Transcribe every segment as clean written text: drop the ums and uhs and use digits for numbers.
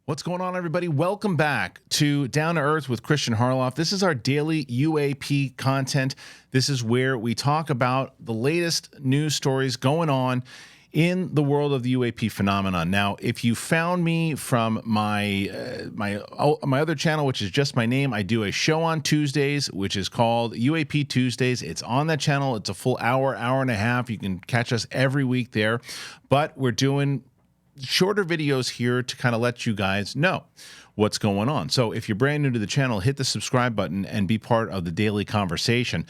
What's going on, everybody? Welcome back to Down to Earth with Christian Harloff. This is our daily UAP content. This is where we talk about the latest news stories going on in the world of the UAP phenomenon. Now, if you found me from my other channel, which is just my name, I do a show on Tuesdays, which is called UAP Tuesdays. It's on that channel. It's a full hour and a half. You can catch us every week there. But we're doing shorter videos here to kind of let you guys know what's going on. So if you're brand new to the channel, hit the subscribe button and be part of the daily conversation.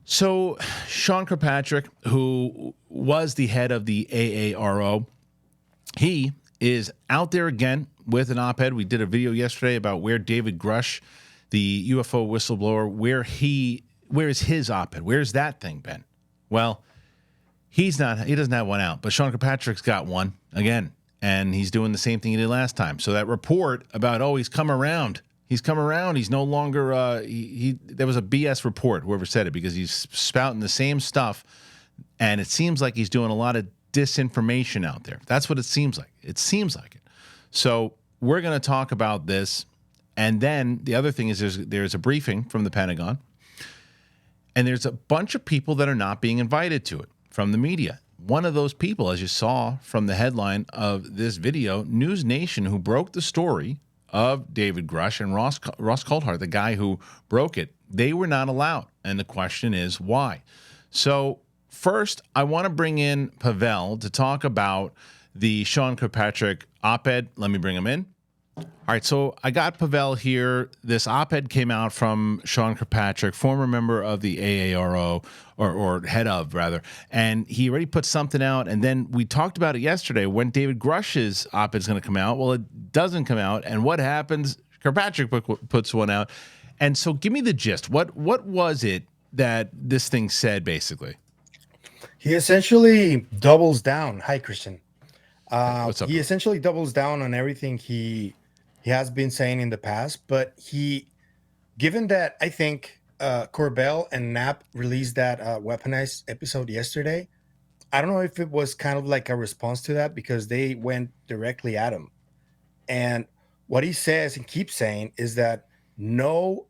So Sean Kirkpatrick, who was the head of the AARO, he is out there again with an op-ed. We did a video yesterday about where David Grush, the UFO whistleblower, where is his op-ed? Where's that thing been? Well, he doesn't have one out, but Sean Kirkpatrick's got one again, and he's doing the same thing he did last time. So that report about, he's come around. He's come around. He's no longer, there was a BS report, whoever said it, because he's spouting the same stuff, and it seems like he's doing a lot of disinformation out there. That's what it seems like. It seems like it. So we're going to talk about this, and then the other thing is there's a briefing from the Pentagon, and there's a bunch of people that are not being invited to it from the media. One of those people, as you saw from the headline of this video, NewsNation, who broke the story of David Grush and Ross Coulthart, the guy who broke it, they were not allowed. And the question is why? So first, I want to bring in Pavel to talk about the Sean Kirkpatrick op-ed. Let me bring him in. All right, so I got Pavel here. This op-ed came out from Sean Kirkpatrick, former member of the AARO, or head of, rather, and he already put something out, and then we talked about it yesterday when David Grush's op-ed is going to come out. Well, it doesn't come out, and what happens? Kirkpatrick puts one out, and so give me the gist. What was it that this thing said, basically? He essentially doubles down. Hi, Christian. What's up? He essentially doubles down on everything he has been saying in the past, but given that I think Corbell and Knapp released that weaponized episode yesterday, I don't know if it was kind of like a response to that because they went directly at him. And what he says and keeps saying is that no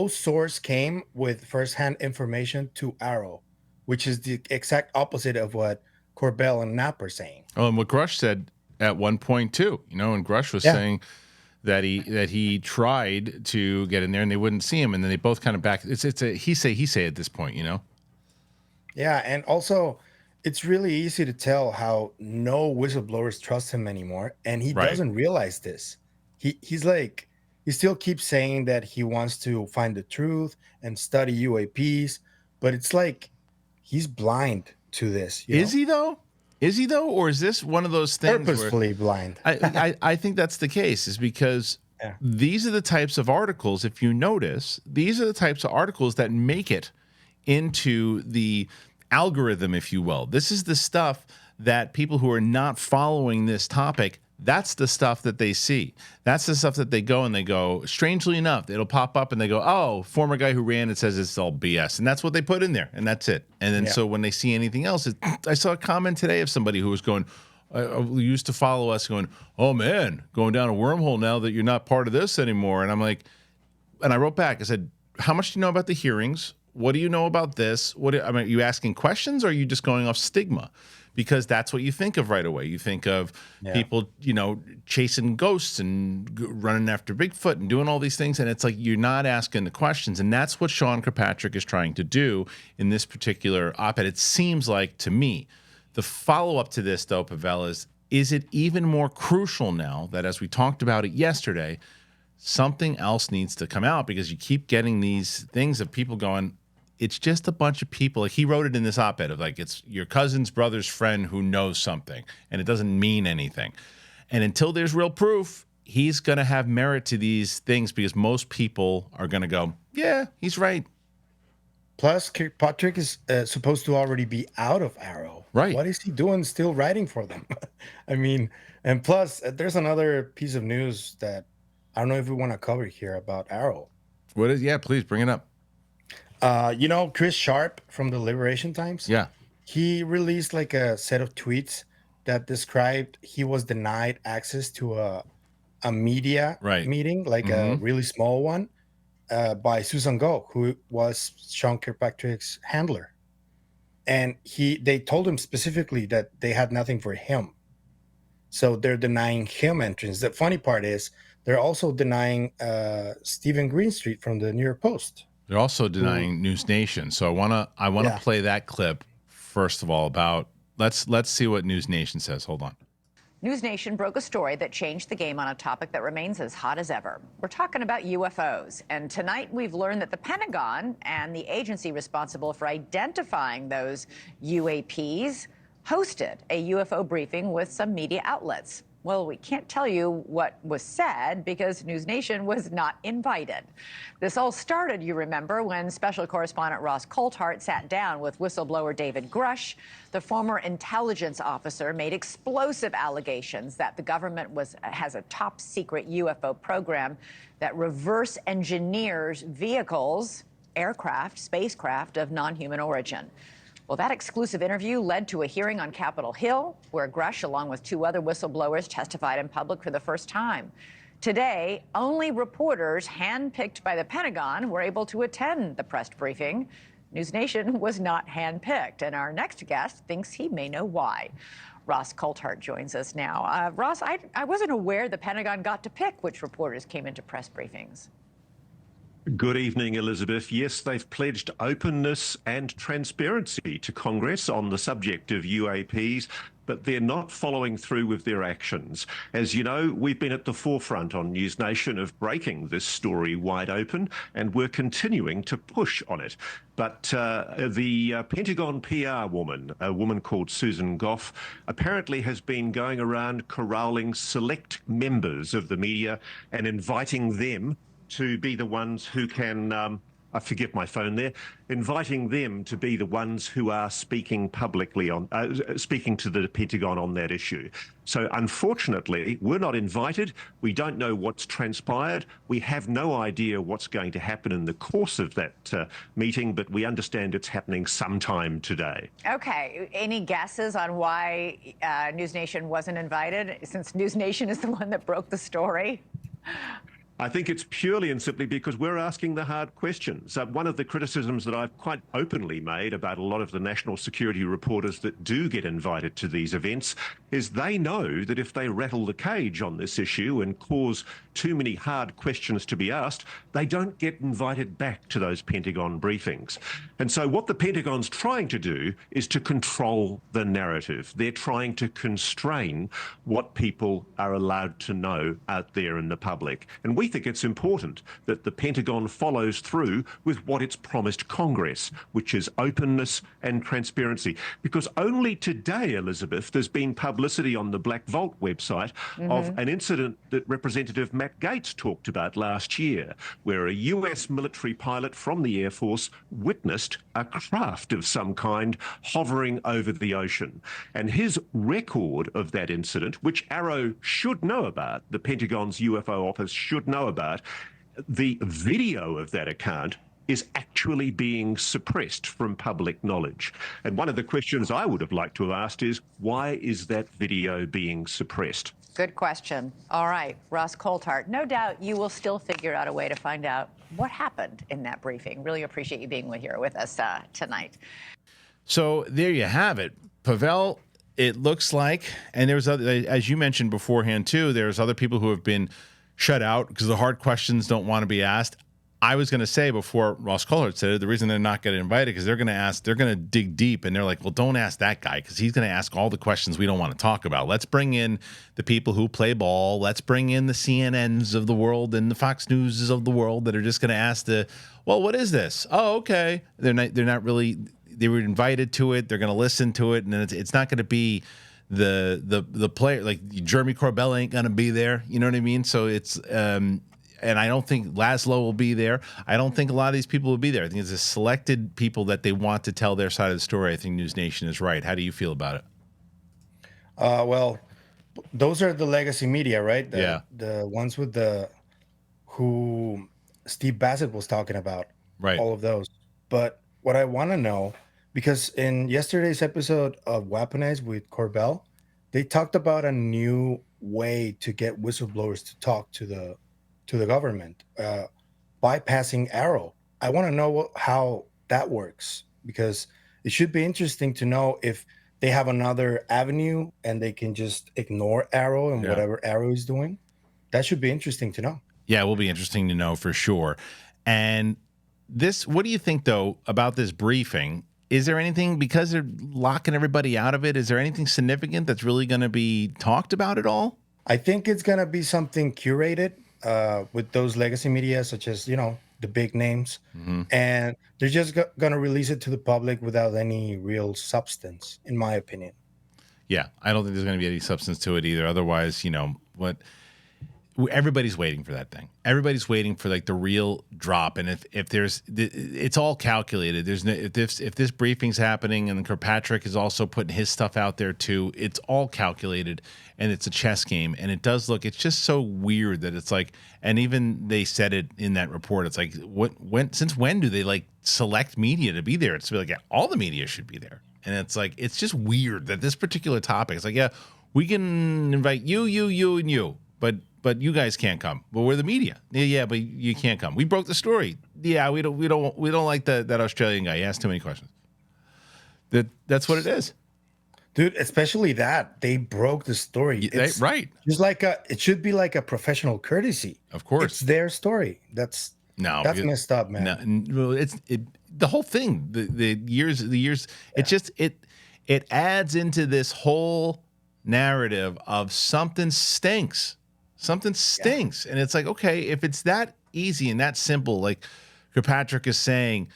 source came with firsthand information to Arrow, which is the exact opposite of what Corbell and Knapp are saying. Oh, and what Grush said at one point too, and Grush was saying that he tried to get in there and they wouldn't see him, and then they both kind of back. It's a he say at this point, Yeah, and also it's really easy to tell how no whistleblowers trust him anymore, and he doesn't realize this. He still keeps saying that he wants to find the truth and study UAPs, but it's like he's blind to this. Is he though? Or is this one of those things purposefully blind? I think that's the case, is because these are the types of articles, if you notice, these are the types of articles that make it into the algorithm, if you will. This is the stuff that people who are not following this topic, that's the stuff that they see. That's the stuff that they go, strangely enough, it'll pop up and they go, oh, former guy who ran it says it's all BS. And that's what they put in there, and that's it. And then so when they see anything else, I saw a comment today of somebody who was going, used to follow us, going, oh man, going down a wormhole now that you're not part of this anymore. And I'm like, and I wrote back, I said, how much do you know about the hearings? What do you know about this? Are you asking questions, or are you just going off stigma? Because that's what you think of right away. You think of people, chasing ghosts and running after Bigfoot and doing all these things. And it's like you're not asking the questions. And that's what Sean Kirkpatrick is trying to do in this particular op-ed. It seems like to me. The follow-up to this, though, Pavel, is it even more crucial now that, as we talked about it yesterday, something else needs to come out, because you keep getting these things of people going, it's just a bunch of people. Like he wrote it in this op-ed of like, it's your cousin's brother's friend who knows something, and it doesn't mean anything. And until there's real proof, he's going to have merit to these things, because most people are going to go, yeah, he's right. Plus, Kirkpatrick is supposed to already be out of Arrow. Right. What is he doing still writing for them? I mean, and plus, there's another piece of news that I don't know if we want to cover here about Arrow. What is? Yeah, please bring it up. Chris Sharp from the Liberation Times? Yeah. He released like a set of tweets that described he was denied access to a media Right. meeting, like a really small one, by Susan Go, who was Sean Kirkpatrick's handler. And they told him specifically that they had nothing for him. So they're denying him entrance. The funny part is they're also denying Stephen Greenstreet from the New York Post. They're also Who, denying NewsNation. So I wanna yeah. play that clip first of all about let's see what NewsNation says. Hold on. NewsNation broke a story that changed the game on a topic that remains as hot as ever. We're talking about UFOs. And tonight we've learned that the Pentagon and the agency responsible for identifying those UAPs hosted a UFO briefing with some media outlets. Well, we can't tell you what was said because NewsNation was not invited. This all started, you remember, when special correspondent Ross Coulthart sat down with whistleblower David Grush. The former intelligence officer made explosive allegations that the government has a top secret UFO program that reverse engineers vehicles, aircraft, spacecraft of non-human origin. Well, that exclusive interview led to a hearing on Capitol Hill, where Grush, along with two other whistleblowers, testified in public for the first time. Today, only reporters handpicked by the Pentagon were able to attend the press briefing. NewsNation was not handpicked, and our next guest thinks he may know why. Ross Coulthart joins us now. Ross, I wasn't aware the Pentagon got to pick which reporters came into press briefings. Good evening, Elizabeth. Yes, they've pledged openness and transparency to Congress on the subject of UAPs, but they're not following through with their actions. As you know, we've been at the forefront on NewsNation of breaking this story wide open, and we're continuing to push on it. But the Pentagon PR woman, a woman called Susan Goff, apparently has been going around corralling select members of the media and inviting them to be the ones who can, I forget my phone there, inviting them to be the ones who are speaking publicly on, speaking to the Pentagon on that issue. So unfortunately, we're not invited. We don't know what's transpired. We have no idea what's going to happen in the course of that meeting, but we understand it's happening sometime today. Okay. Any guesses on why NewsNation wasn't invited, since NewsNation is the one that broke the story? I think it's purely and simply because we're asking the hard questions. One of the criticisms that I've quite openly made about a lot of the national security reporters that do get invited to these events is they know that if they rattle the cage on this issue and cause too many hard questions to be asked, they don't get invited back to those Pentagon briefings. And so what the Pentagon's trying to do is to control the narrative. They're trying to constrain what people are allowed to know out there in the public. And we think it's important that the Pentagon follows through with what it's promised Congress, which is openness and transparency. Because only today, Elizabeth, there's been publicity on the Black Vault website of an incident that Representative Matt Gaetz talked about last year, where a US military pilot from the Air Force witnessed a craft of some kind hovering over the ocean. And his record of that incident, which Arrow should know about, the Pentagon's UFO office should know about, the video of that account is actually being suppressed from public knowledge. And one of the questions I would have liked to have asked is, why is that video being suppressed? Good question. All right, Ross Coulthart, no doubt you will still figure out a way to find out what happened in that briefing. Really appreciate you being here with us tonight. So there you have it. Pavel, it looks like, and there's other, as you mentioned beforehand too, there's other people who have been shut out because the hard questions don't want to be asked. I was going to say before Ross Coulthart said it, the reason they're not getting invited because they're going to dig deep, and they're like, well, don't ask that guy because he's going to ask all the questions we don't want to talk about. Let's bring in the people who play ball. Let's bring in the CNNs of the world and the Fox Newses of the world that are just going to ask well, what is this? Oh, okay. They're not really. They were invited to it. They're going to listen to it, and it's not going to be the player, like Jeremy Corbell ain't going to be there. You know what I mean? So it's and I don't think Laszlo will be there. I don't think a lot of these people will be there. I think it's a selected people that they want to tell their side of the story. I think NewsNation is right. How do you feel about it? Well, those are the legacy media, right? The ones with who Steve Bassett was talking about. Right. All of those. But what I want to know, because in yesterday's episode of Weaponized with Corbell, they talked about a new way to get whistleblowers to talk to the government, bypassing Arrow. I want to know how that works, because it should be interesting to know if they have another avenue and they can just ignore Arrow and whatever Arrow is doing. That should be interesting to know. Yeah, it will be interesting to know for sure. And this, what do you think though about this briefing? Is there anything, because they're locking everybody out of it, is there anything significant that's really going to be talked about at all? I think it's going to be something curated with those legacy media, such as, the big names. And they're just going to release it to the public without any real substance, in my opinion. Yeah, I don't think there's going to be any substance to it either. Otherwise, what everybody's waiting for that thing. Everybody's waiting for like the real drop. And if there's, it's all calculated. There's no, if this briefing's happening and Kirkpatrick is also putting his stuff out there too, it's all calculated and it's a chess game. And it does look, it's just so weird that it's like, and even they said it in that report. It's like, since when do they like select media to be there? It's like all the media should be there. And it's like, it's just weird that this particular topic, it's like, yeah, we can invite you, and you, but you guys can't come. Well, we're the media. Yeah, but you can't come. We broke the story. Yeah, we don't like that Australian guy. He asked too many questions. That's what it is. Dude, especially that they broke the story. It's right. Just like it should be like a professional courtity. Of course. It's their story. That's messed up, man. No, the whole thing, the years, it adds into this whole narrative of something stinks. Something stinks. And it's like, okay, if it's that easy and that simple, like Kirkpatrick is saying,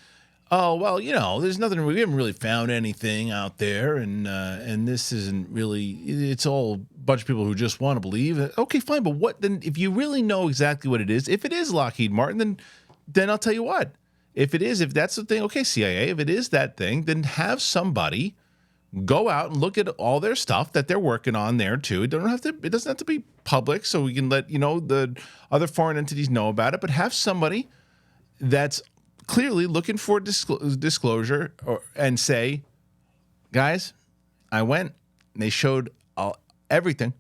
oh, well, there's nothing, we haven't really found anything out there. And this isn't really, it's all a bunch of people who just want to believe. Okay, fine. But what then, if you really know exactly what it is, if it is Lockheed Martin, then I'll tell you what, if that's the thing, okay, CIA, if it is that thing, then have somebody go out and look at all their stuff that they're working on there too. It doesn't have to be public, so we can let the other foreign entities know about it. But have somebody that's clearly looking for disclosure and say, guys, I went and they showed everything,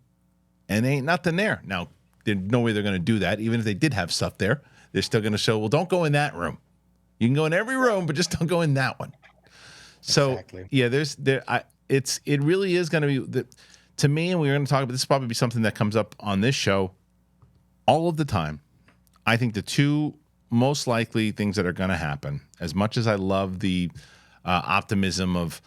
and there ain't nothing there. Now, there's no way they're going to do that. Even if they did have stuff there, they're still going to show. Well, don't go in that room. You can go in every room, but just don't go in that one. So Exactly. Yeah, it really is going to be to me, and we're going to talk about this. Probably be something that comes up on this show all of the time. I think the two most likely things that are going to happen, as much as I love the optimism of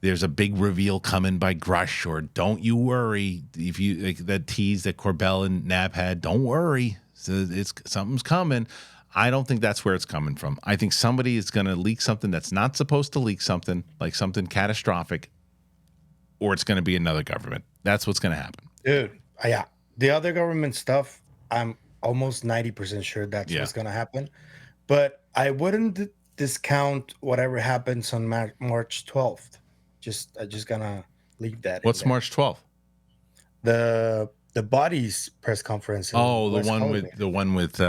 there's a big reveal coming by Grush, or don't you worry, if you like that tease that Corbell and Nab had, don't worry, so something's coming. I don't think that's where it's coming from. I think somebody is going to leak something that's not supposed to leak something, like something catastrophic, or it's going to be another government. That's what's going to happen. Dude, yeah. The other government stuff, I'm almost 90% sure that's what's going to happen. But I wouldn't discount whatever happens on March 12th. I'm just going to leave that. What's March 12th? The bodies press conference. Oh, the one with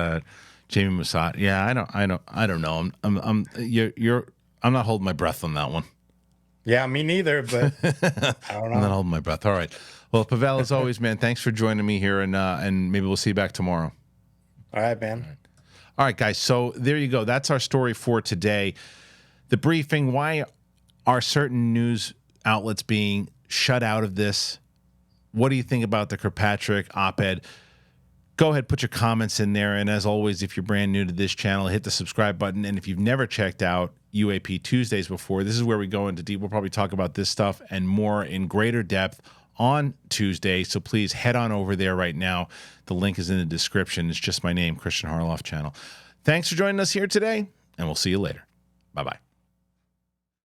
Jamie Mossad. Yeah, I don't know. I'm not holding my breath on that one. Yeah, me neither, but I don't know. I'm not holding my breath. All right. Well, Pavel, as always, man, thanks for joining me here, and maybe we'll see you back tomorrow. All right, man. All right, guys. So there you go. That's our story for today. The briefing. Why are certain news outlets being shut out of this? What do you think about the Kirkpatrick op-ed? Go ahead, put your comments in there. And as always, if you're brand new to this channel, hit the subscribe button. And if you've never checked out UAP Tuesdays before, this is where we go into deep. We'll probably talk about this stuff and more in greater depth on Tuesday. So please head on over there right now. The link is in the description. It's just my name, Christian Harloff Channel. Thanks for joining us here today, and we'll see you later. Bye-bye.